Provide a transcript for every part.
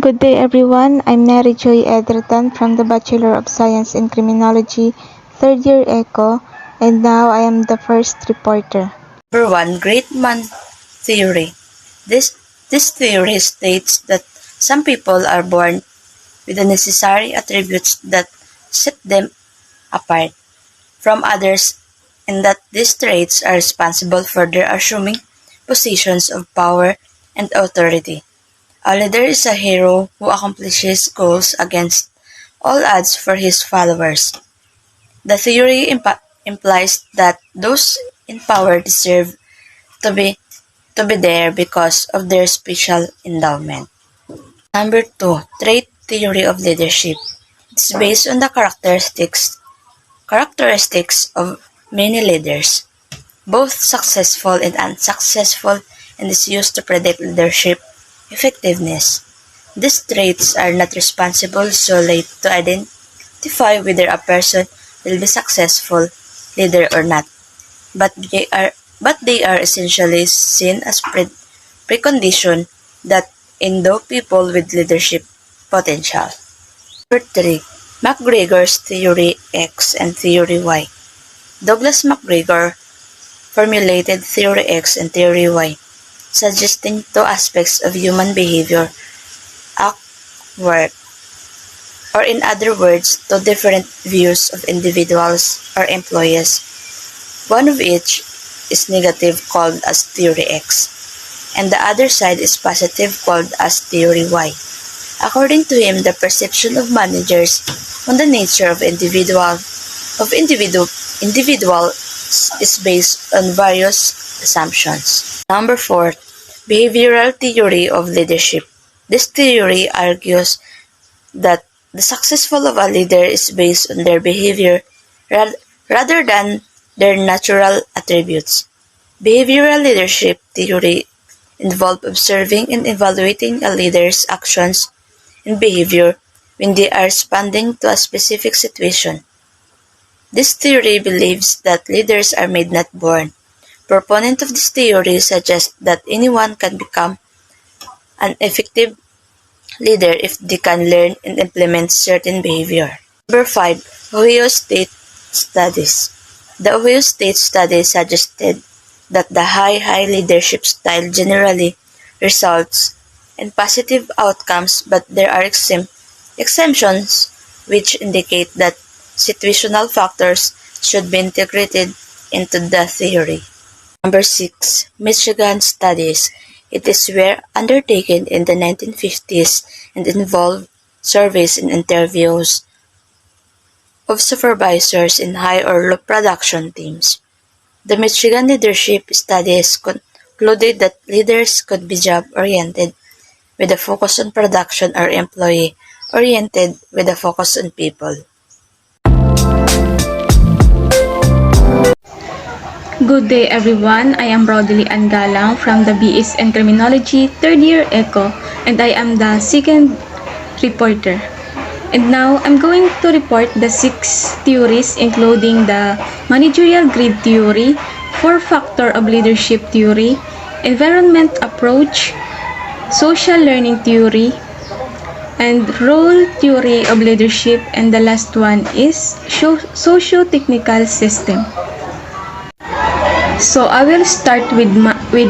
Good day everyone, I'm Mary Joy Edgerton from the Bachelor of Science in Criminology, third year ECO, and now I am the first reporter. Number 1, Great Man Theory. This theory states that some people are born with the necessary attributes that set them apart from others and that these traits are responsible for their assuming positions of power and authority. A leader is a hero who accomplishes goals against all odds for his followers. The theory implies that those in power deserve to be to be there because of their special endowment. Number 2, Trait Theory of Leadership. It's based on the characteristics of many leaders, both successful and unsuccessful, and is used to predict leadership effectiveness. These traits are not responsible solely to identify whether a person will be successful leader or not, but they are essentially seen as precondition that endow people with leadership potential. Number 3. MacGregor's Theory X and Theory Y. Douglas MacGregor formulated Theory X and Theory Y, suggesting two aspects of human behavior: act, work, or in other words, two different views of individuals or employees, one of each is negative called as Theory X, and the other side is positive called as Theory Y. According to him, the perception of managers on the nature of individuals is based on various assumptions. Number 4, Behavioral Theory of Leadership. This theory argues that the success of a leader is based on their behavior rather than their natural attributes. Behavioral leadership theory involves observing and evaluating a leader's actions and behavior when they are responding to a specific situation. This theory believes that leaders are made, not born. Proponents of this theory suggest that anyone can become an effective leader if they can learn and implement certain behavior. Number 5, Ohio State Studies. The Ohio State study suggested that the high leadership style generally results in positive outcomes, but there are exemptions which indicate that situational factors should be integrated into the theory. Number 6, Michigan Studies. It is were undertaken in the 1950s and involved surveys and interviews of supervisors in high or low production teams. The Michigan Leadership Studies concluded that leaders could be job-oriented with a focus on production or employee-oriented with a focus on people. Good day everyone, I am Rodalie Angalang from the BS in Criminology 3rd year ECO, and I am the second reporter. And now I'm going to report the 6 theories including the managerial grid theory, 4-factor of leadership theory, environment approach, social learning theory, and role theory of leadership, and the last one is socio-technical system. So I will start with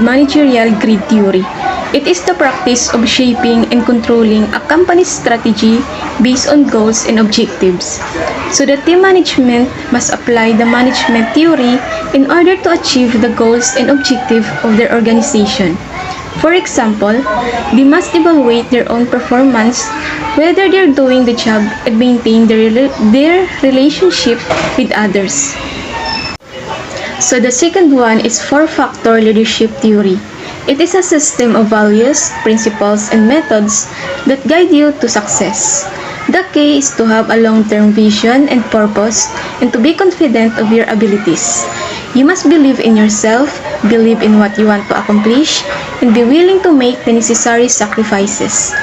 managerial grid theory. It is the practice of shaping and controlling a company's strategy based on goals and objectives. So the team management must apply the management theory in order to achieve the goals and objectives of their organization. For example, they must evaluate their own performance, whether they're doing the job, and maintain their relationship with others. So the second one is 4-factor leadership theory. It is a system of values, principles, and methods that guide you to success. The key is to have a long-term vision and purpose, and to be confident of your abilities. You must believe in yourself, believe in what you want to accomplish, and be willing to make the necessary sacrifices.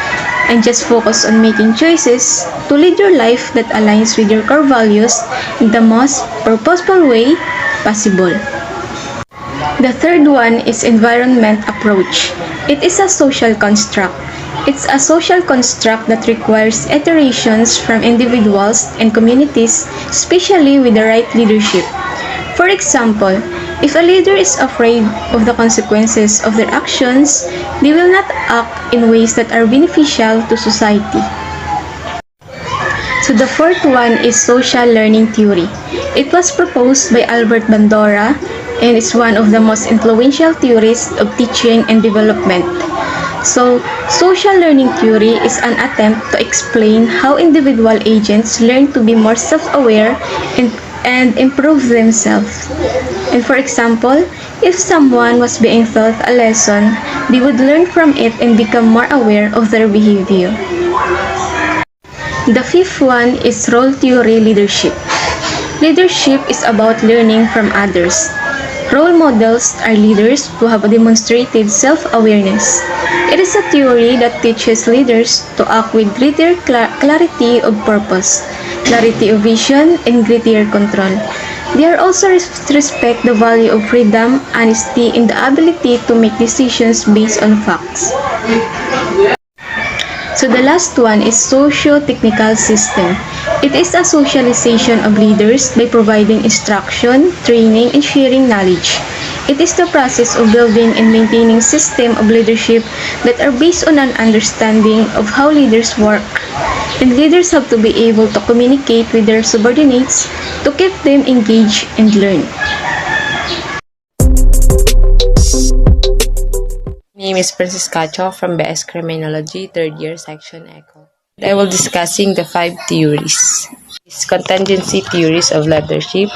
And just focus on making choices to lead your life that aligns with your core values in the most purposeful way possible. The third one is environment approach. It is a social construct. It's a social construct that requires iterations from individuals and communities, especially with the right leadership. For example, if a leader is afraid of the consequences of their actions, they will not act in ways that are beneficial to society. So the fourth one is social learning theory. It was proposed by Albert Bandura and is one of the most influential theories of teaching and development. So, social learning theory is an attempt to explain how individual agents learn to be more self-aware and improve themselves. And for example, if someone was being taught a lesson, they would learn from it and become more aware of their behavior. The fifth one is role theory leadership. Leadership is about learning from others. Role models are leaders who have demonstrated self-awareness. It is a theory that teaches leaders to act with greater clarity of purpose, clarity of vision, and greater control. They are also respect the value of freedom, honesty, and the ability to make decisions based on facts. So the last one is socio-technical system. It is a socialization of leaders by providing instruction, training, and sharing knowledge. It is the process of building and maintaining system of leadership that are based on an understanding of how leaders work. And leaders have to be able to communicate with their subordinates to keep them engaged and learn. My name is Princess Cacho from BS Criminology, third year, section Eco. I will discussing the 5 theories. It's contingency theories of leadership.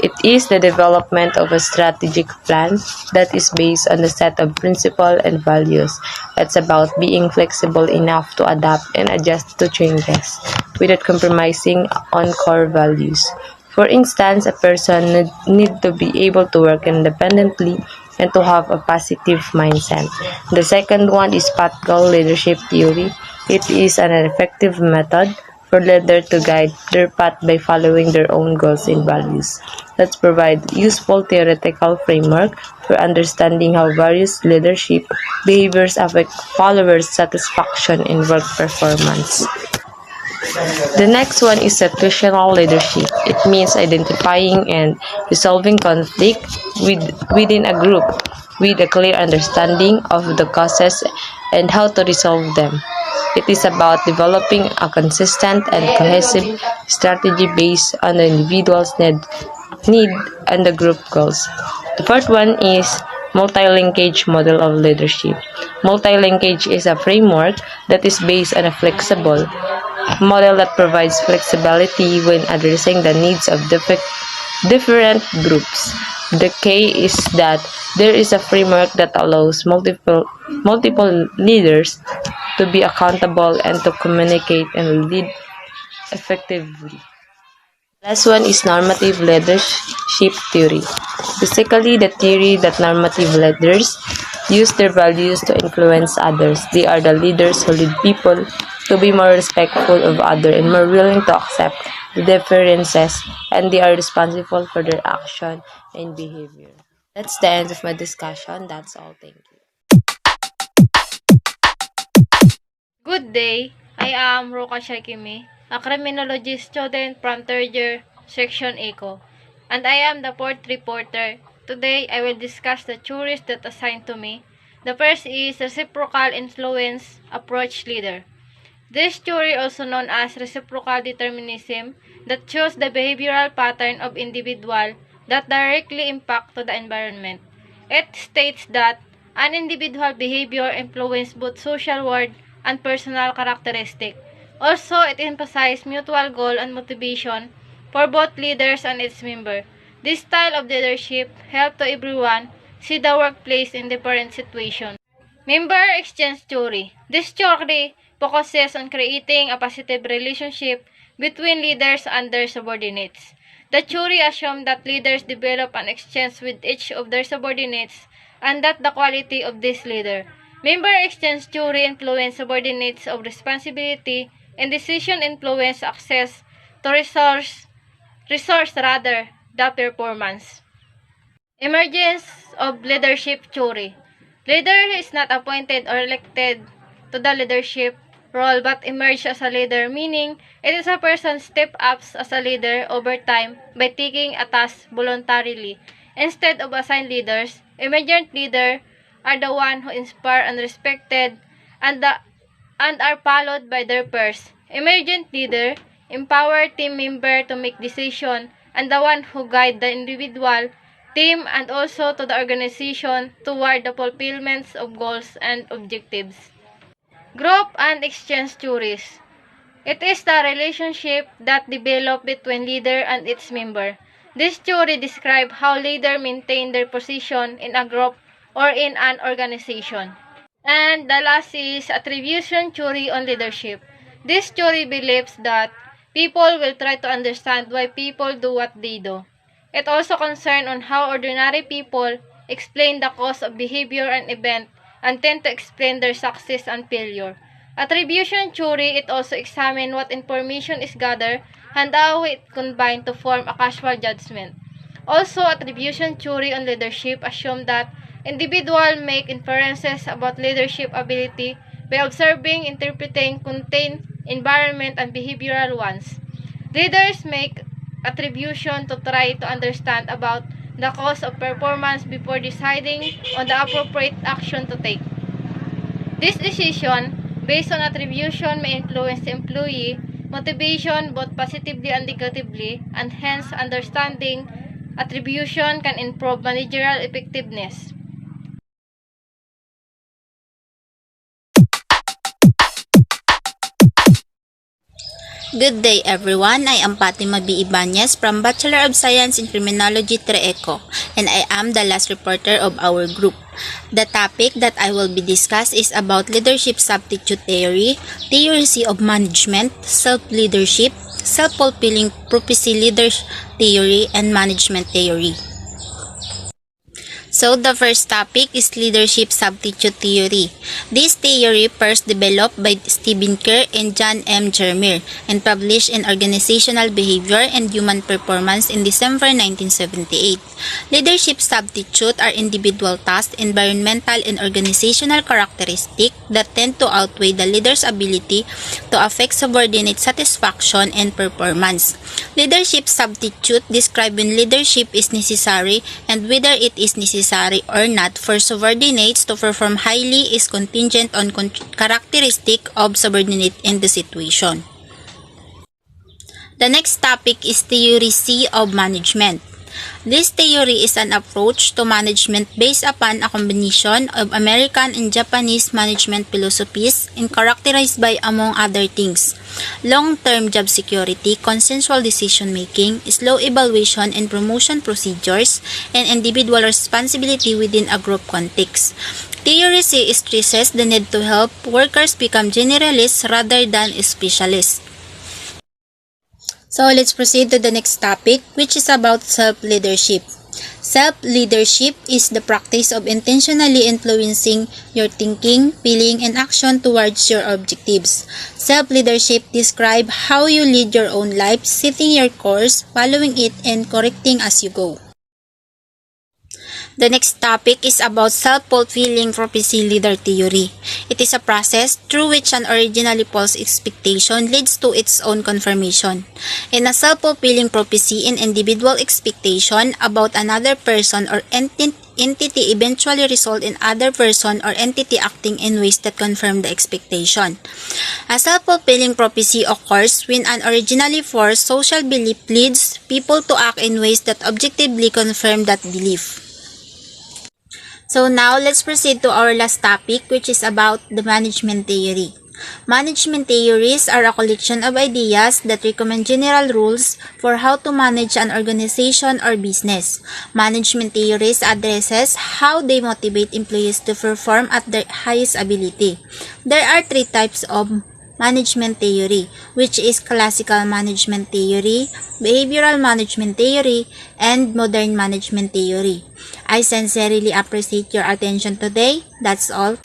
It is the development of a strategic plan that is based on a set of principles and values. It's about being flexible enough to adapt and adjust to changes without compromising on core values. For instance, a person need to be able to work independently and to have a positive mindset. The second one is practical leadership theory. It is an effective method for leaders to guide their path by following their own goals and values. Let's provide useful theoretical framework for understanding how various leadership behaviors affect followers' satisfaction and work performance. The next one is situational leadership. It means identifying and resolving conflict within a group with a clear understanding of the causes and how to resolve them. It is about developing a consistent and cohesive strategy based on the individual's need and the group goals. The fourth one is multi-linkage model of leadership. Multi-linkage is a framework that is based on a flexible model that provides flexibility when addressing the needs of different groups. The key is that there is a framework that allows multiple leaders to be accountable and to communicate and lead effectively. Last one is normative leadership theory. Basically, the theory that normative leaders use their values to influence others. They are the leaders who lead people to be more respectful of others and more willing to accept the differences, and they are responsible for their action and behavior. That's the end of my discussion. That's all. Thank you. Good day. I am Ruka Shakimi, a criminology student from third year, section Eco, and I am the fourth reporter. Today, I will discuss the theories that assigned to me. The first is reciprocal influence approach leader. This theory, also known as reciprocal determinism, that shows the behavioral pattern of individual that directly impact to the environment. It states that an individual behavior influences both social world and personal characteristic. Also, it emphasizes mutual goal and motivation for both leaders and its member. This style of leadership helps to everyone see the workplace in different situations. Member exchange theory. This theory focuses on creating a positive relationship between leaders and their subordinates. The theory assumes that leaders develop an exchange with each of their subordinates and that the quality of this leader. Member exchange theory influence subordinates of responsibility and decision influence access to resource rather the performance. Emergence of leadership theory. Leader is not appointed or elected to the leadership role but emerge as a leader, meaning it is a person step up as a leader over time by taking a task voluntarily. Instead of assigned leaders, emergent leaders are the one who inspire and respected and are followed by their peers. Emergent leader empower team member to make decision and the one who guide the individual, team, and also to the organization toward the fulfillment of goals and objectives. Group and exchange theories. It is the relationship that develop between leader and its member. This theory describes how leaders maintain their position in a group or in an organization. And the last is attribution theory on leadership. This theory believes that people will try to understand why people do what they do. It also concerns on how ordinary people explain the cause of behavior and event and tend to explain their success and failure. Attribution theory, it also examines what information is gathered and how it combined to form a casual judgment. Also, attribution theory on leadership assumes that individuals make inferences about leadership ability by observing, interpreting, contained environment, and behavioral ones. Leaders make attribution to try to understand about the cause of performance before deciding on the appropriate action to take. This decision, based on attribution, may influence the employee motivation both positively and negatively, and hence understanding attribution can improve managerial effectiveness. Good day everyone, I am Fatima B. Ibanez from Bachelor of Science in Criminology TREECO, and I am the last reporter of our group. The topic that I will be discussed is about leadership substitute theory, theory C of management, self-leadership, self-fulfilling prophecy leadership theory, and management theory. So the first topic is leadership substitute theory. This theory first developed by Stephen Kerr and John M. Germer and published in Organizational Behavior and Human Performance in December 1978. Leadership substitute are individual tasks, environmental, and organizational characteristics that tend to outweigh the leader's ability to affect subordinate satisfaction and performance. Leadership substitute describe when leadership is necessary and whether it is necessary or not for subordinates to perform highly is contingent on characteristic of subordinate in the situation. The next topic is theory C of management. This theory is an approach to management based upon a combination of American and Japanese management philosophies and characterized by, among other things, long-term job security, consensual decision-making, slow evaluation and promotion procedures, and individual responsibility within a group context. Theory C stresses the need to help workers become generalists rather than specialists. So let's proceed to the next topic, which is about self-leadership. Self-leadership is the practice of intentionally influencing your thinking, feeling, and action towards your objectives. Self-leadership describes how you lead your own life, setting your course, following it, and correcting as you go. The next topic is about self-fulfilling prophecy leader theory. It is a process through which an originally false expectation leads to its own confirmation. In a self-fulfilling prophecy, an individual expectation about another person or entity eventually result in other person or entity acting in ways that confirm the expectation. A self-fulfilling prophecy occurs when an originally false social belief leads people to act in ways that objectively confirm that belief. So now, let's proceed to our last topic, which is about the management theory. Management theories are a collection of ideas that recommend general rules for how to manage an organization or business. Management theories addresses how they motivate employees to perform at their highest ability. There are three types of management theory, which is classical management theory, behavioral management theory, and modern management theory. I sincerely appreciate your attention today. That's all.